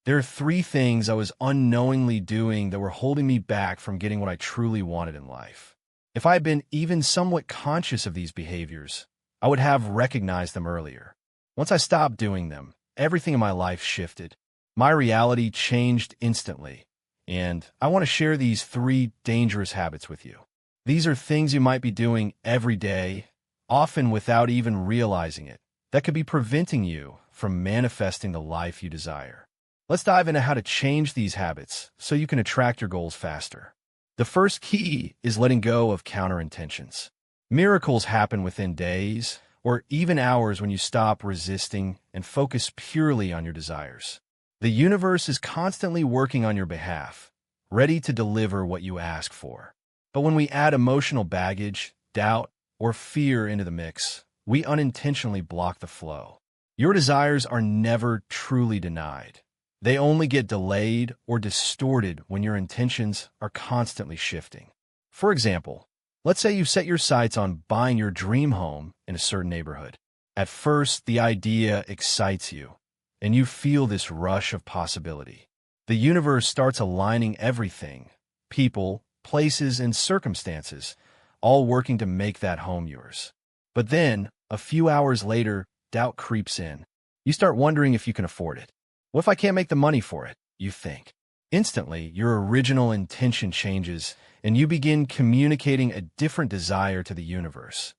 There are three things I was unknowingly doing that were holding me back from getting what I truly wanted in life. If I had been even somewhat conscious of these behaviors, I would have recognized them earlier. Once I stopped doing them, everything in my life shifted. My reality changed instantly, and I want to share these three dangerous habits with you. These are things you might be doing every day, often without even realizing it, that could be preventing you from manifesting the life you desire. Let's dive into how to change these habits so you can attract your goals faster. The first key is letting go of counter-intentions. Miracles happen within days or even hours when you stop resisting and focus purely on your desires. The universe is constantly working on your behalf, ready to deliver what you ask for. But when we add emotional baggage, doubt, or fear into the mix, we unintentionally block the flow. Your desires are never truly denied. They only get delayed or distorted when your intentions are constantly shifting. For example, let's say you've set your sights on buying your dream home in a certain neighborhood. At first, the idea excites you, and you feel this rush of possibility. The universe starts aligning everything, people, places, and circumstances, all working to make that home yours. But then, a few hours later, doubt creeps in. You start wondering if you can afford it. What if I can't make the money for it? You think. Instantly, your original intention changes, and you begin communicating a different desire to the universe.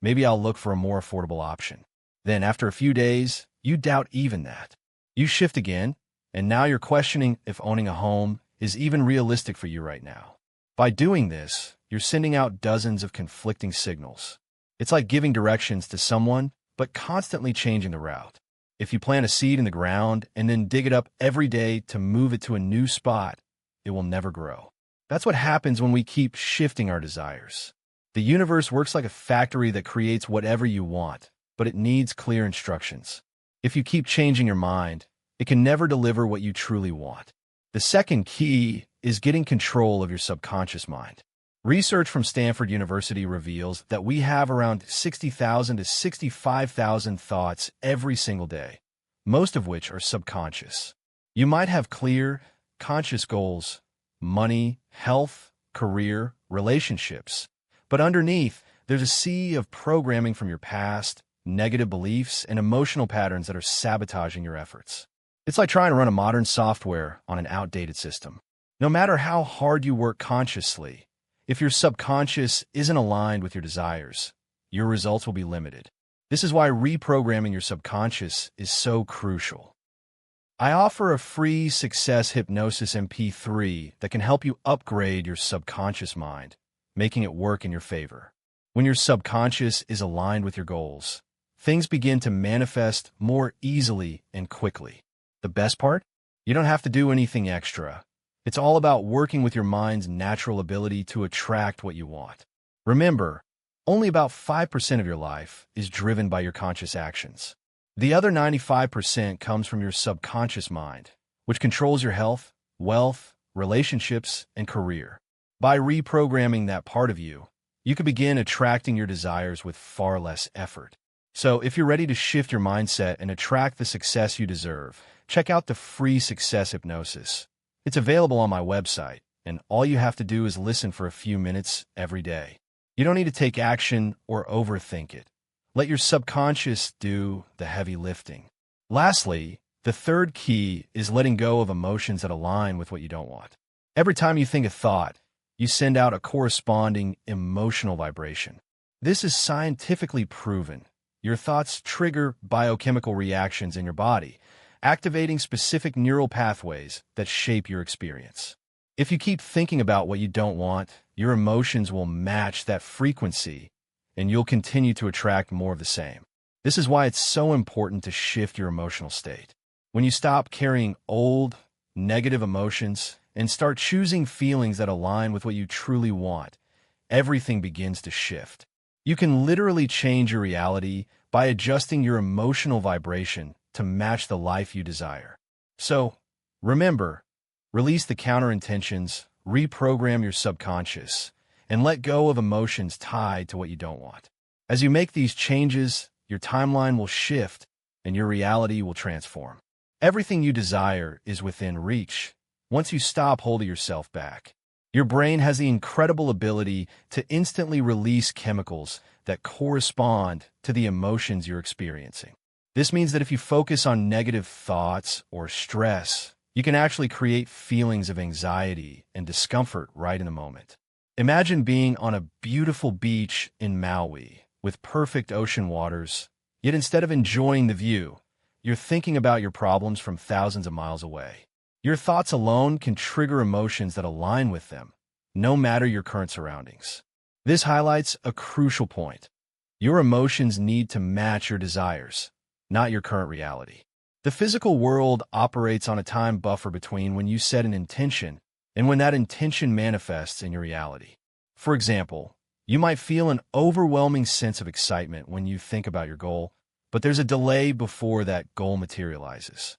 Maybe I'll look for a more affordable option. Then, after a few days, you doubt even that. You shift again, and now you're questioning if owning a home is even realistic for you right now. By doing this, you're sending out dozens of conflicting signals. It's like giving directions to someone, but constantly changing the route. If you plant a seed in the ground and then dig it up every day to move it to a new spot, it will never grow. That's what happens when we keep shifting our desires. The universe works like a factory that creates whatever you want, but it needs clear instructions. If you keep changing your mind, it can never deliver what you truly want. The second key is getting control of your subconscious mind. Research from Stanford University reveals that we have around 60,000 to 65,000 thoughts every single day, most of which are subconscious. You might have clear, conscious goals, money, health, career, relationships, but underneath, there's a sea of programming from your past, negative beliefs, and emotional patterns that are sabotaging your efforts. It's like trying to run a modern software on an outdated system. No matter how hard you work consciously, if your subconscious isn't aligned with your desires, your results will be limited. This is why reprogramming your subconscious is so crucial. I offer a free success hypnosis MP3 that can help you upgrade your subconscious mind, making it work in your favor. When your subconscious is aligned with your goals, things begin to manifest more easily and quickly. The best part? You don't have to do anything extra. It's all about working with your mind's natural ability to attract what you want. Remember, only about 5% of your life is driven by your conscious actions. The other 95% comes from your subconscious mind, which controls your health, wealth, relationships, and career. By reprogramming that part of you, you can begin attracting your desires with far less effort. So if you're ready to shift your mindset and attract the success you deserve, check out the free success hypnosis. It's available on my website, and all you have to do is listen for a few minutes every day. You don't need to take action or overthink it. Let your subconscious do the heavy lifting. Lastly, the third key is letting go of emotions that align with what you don't want. Every time you think a thought, you send out a corresponding emotional vibration. This is scientifically proven. Your thoughts trigger biochemical reactions in your body, activating specific neural pathways that shape your experience. If you keep thinking about what you don't want, your emotions will match that frequency, and you'll continue to attract more of the same. This is why it's so important to shift your emotional state. When you stop carrying old, negative emotions and start choosing feelings that align with what you truly want, everything begins to shift. You can literally change your reality by adjusting your emotional vibration to match the life you desire. So, remember, release the counter-intentions, reprogram your subconscious, and let go of emotions tied to what you don't want. As you make these changes, your timeline will shift and your reality will transform. Everything you desire is within reach once you stop holding yourself back. Your brain has the incredible ability to instantly release chemicals that correspond to the emotions you're experiencing. This means that if you focus on negative thoughts or stress, you can actually create feelings of anxiety and discomfort right in the moment. Imagine being on a beautiful beach in Maui with perfect ocean waters, yet instead of enjoying the view, you're thinking about your problems from thousands of miles away. Your thoughts alone can trigger emotions that align with them, no matter your current surroundings. This highlights a crucial point. Your emotions need to match your desires, not your current reality. The physical world operates on a time buffer between when you set an intention and when that intention manifests in your reality. For example, you might feel an overwhelming sense of excitement when you think about your goal, but there's a delay before that goal materializes.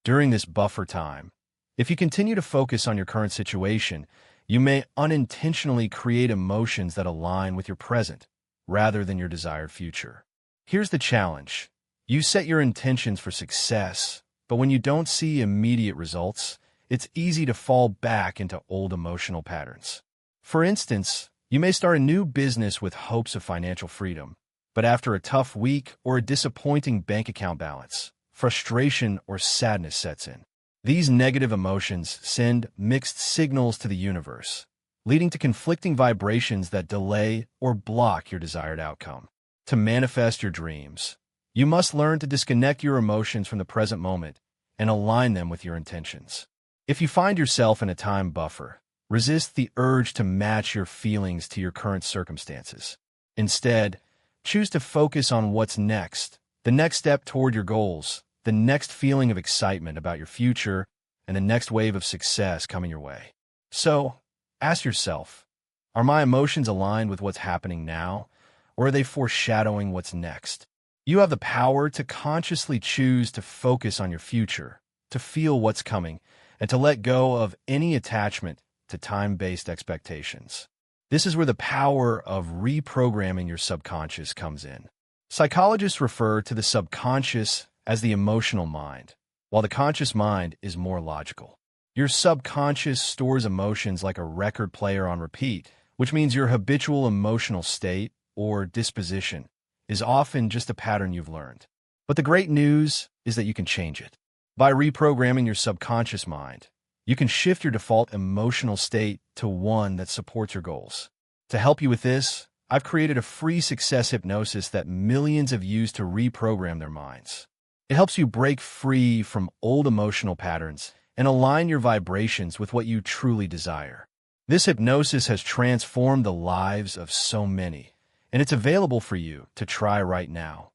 During this buffer time, if you continue to focus on your current situation, you may unintentionally create emotions that align with your present rather than your desired future. Here's the challenge. You set your intentions for success, but when you don't see immediate results, it's easy to fall back into old emotional patterns. For instance, you may start a new business with hopes of financial freedom, but after a tough week or a disappointing bank account balance, frustration or sadness sets in. These negative emotions send mixed signals to the universe, leading to conflicting vibrations that delay or block your desired outcome. To manifest your dreams, you must learn to disconnect your emotions from the present moment and align them with your intentions. If you find yourself in a time buffer, resist the urge to match your feelings to your current circumstances. Instead, choose to focus on what's next, the next step toward your goals, the next feeling of excitement about your future, and the next wave of success coming your way. So, ask yourself, are my emotions aligned with what's happening now, or are they foreshadowing what's next? You have the power to consciously choose to focus on your future, to feel what's coming, and to let go of any attachment to time-based expectations. This is where the power of reprogramming your subconscious comes in. Psychologists refer to the subconscious as the emotional mind, while the conscious mind is more logical. Your subconscious stores emotions like a record player on repeat, which means your habitual emotional state or disposition is often just a pattern you've learned. But the great news is that you can change it. By reprogramming your subconscious mind, you can shift your default emotional state to one that supports your goals. To help you with this, I've created a free success hypnosis that millions have used to reprogram their minds. It helps you break free from old emotional patterns and align your vibrations with what you truly desire. This hypnosis has transformed the lives of so many, and it's available for you to try right now.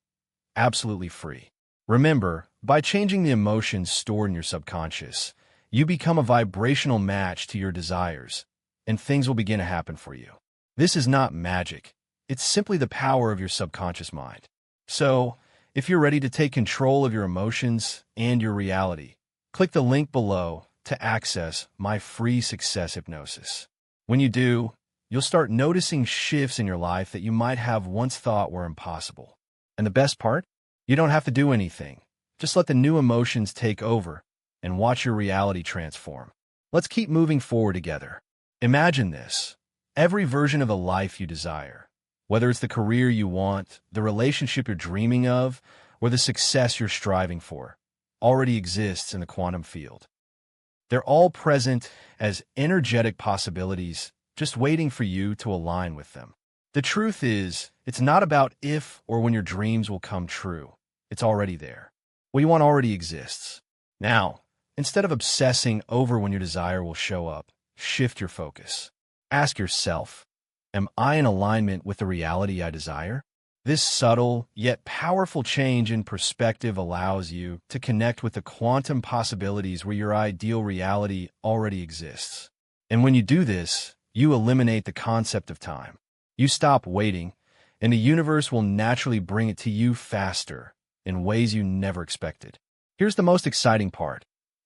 Absolutely free. Remember, by changing the emotions stored in your subconscious, you become a vibrational match to your desires, and things will begin to happen for you. This is not magic. It's simply the power of your subconscious mind. So, if you're ready to take control of your emotions and your reality, click the link below to access my free success hypnosis. When you do, you'll start noticing shifts in your life that you might have once thought were impossible. And the best part? You don't have to do anything. Just let the new emotions take over and watch your reality transform. Let's keep moving forward together. Imagine this. Every version of the life you desire, whether it's the career you want, the relationship you're dreaming of, or the success you're striving for, already exists in the quantum field. They're all present as energetic possibilities, just waiting for you to align with them. The truth is, it's not about if or when your dreams will come true. It's already there. What you want already exists. Now, instead of obsessing over when your desire will show up, shift your focus. Ask yourself, am I in alignment with the reality I desire? This subtle, yet powerful change in perspective allows you to connect with the quantum possibilities where your ideal reality already exists. And when you do this, you eliminate the concept of time. You stop waiting, and the universe will naturally bring it to you faster in ways you never expected. Here's the most exciting part.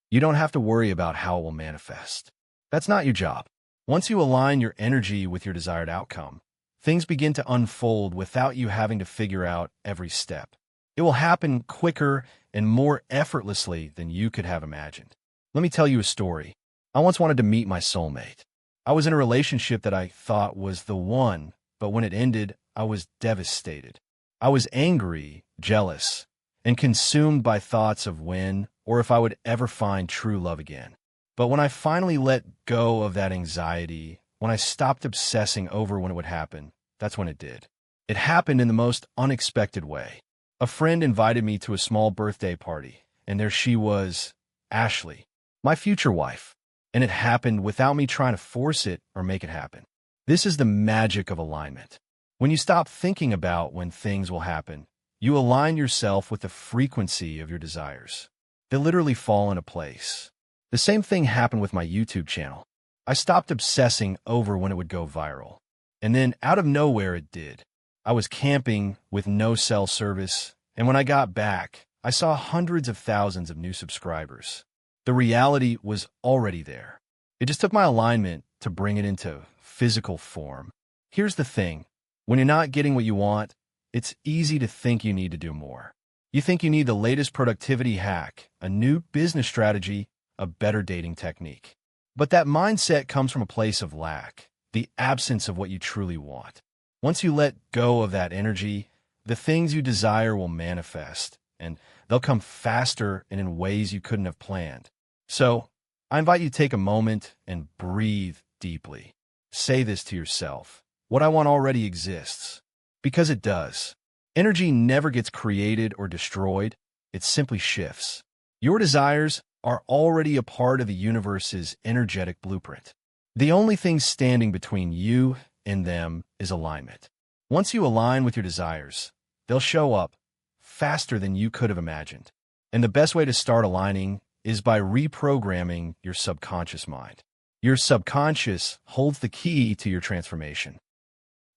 You don't have to worry about how it will manifest. That's not your job. Once you align your energy with your desired outcome, things begin to unfold without you having to figure out every step. It will happen quicker and more effortlessly than you could have imagined. Let me tell you a story. I once wanted to meet my soulmate. I was in a relationship that I thought was the one, but when it ended, I was devastated. I was angry, jealous, and consumed by thoughts of when or if I would ever find true love again. But when I finally let go of that anxiety, when I stopped obsessing over when it would happen, that's when it did. It happened in the most unexpected way. A friend invited me to a small birthday party, and there she was, Ashley, my future wife. And it happened without me trying to force it or make it happen. This is the magic of alignment. When you stop thinking about when things will happen, you align yourself with the frequency of your desires. They literally fall into place. The same thing happened with my YouTube channel. I stopped obsessing over when it would go viral. And then out of nowhere it did. I was camping with no cell service, and when I got back, I saw hundreds of thousands of new subscribers. The reality was already there. It just took my alignment to bring it into physical form. Here's the thing. When you're not getting what you want, it's easy to think you need to do more. You think you need the latest productivity hack, a new business strategy, a better dating technique. But that mindset comes from a place of lack, the absence of what you truly want. Once you let go of that energy, the things you desire will manifest, and they'll come faster and in ways you couldn't have planned. So, I invite you to take a moment and breathe deeply. Say this to yourself. What I want already exists. Because it does. Energy never gets created or destroyed. It simply shifts. Your desires are already a part of the universe's energetic blueprint. The only thing standing between you and them is alignment. Once you align with your desires, they'll show up faster than you could have imagined. And the best way to start aligning is by reprogramming your subconscious mind. Your subconscious holds the key to your transformation.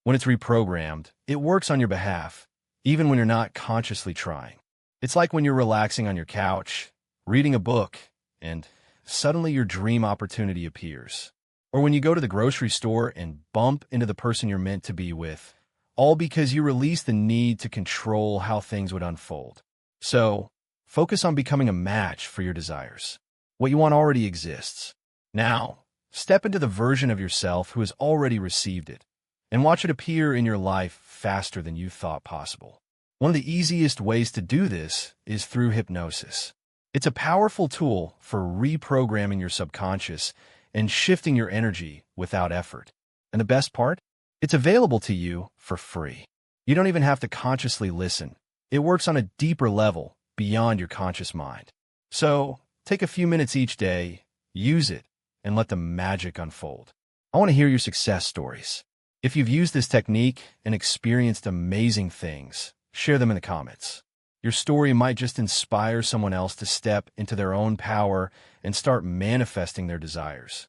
When it's reprogrammed, it works on your behalf, even when you're not consciously trying. It's like when you're relaxing on your couch, reading a book, and suddenly your dream opportunity appears. Or when you go to the grocery store and bump into the person you're meant to be with, all because you release the need to control how things would unfold. So, focus on becoming a match for your desires. What you want already exists. Now, step into the version of yourself who has already received it, and watch it appear in your life faster than you thought possible. One of the easiest ways to do this is through hypnosis. It's a powerful tool for reprogramming your subconscious and shifting your energy without effort. And the best part? It's available to you for free. You don't even have to consciously listen. It works on a deeper level beyond your conscious mind. So, take a few minutes each day, use it, and let the magic unfold. I want to hear your success stories. If you've used this technique and experienced amazing things, share them in the comments. Your story might just inspire someone else to step into their own power and start manifesting their desires.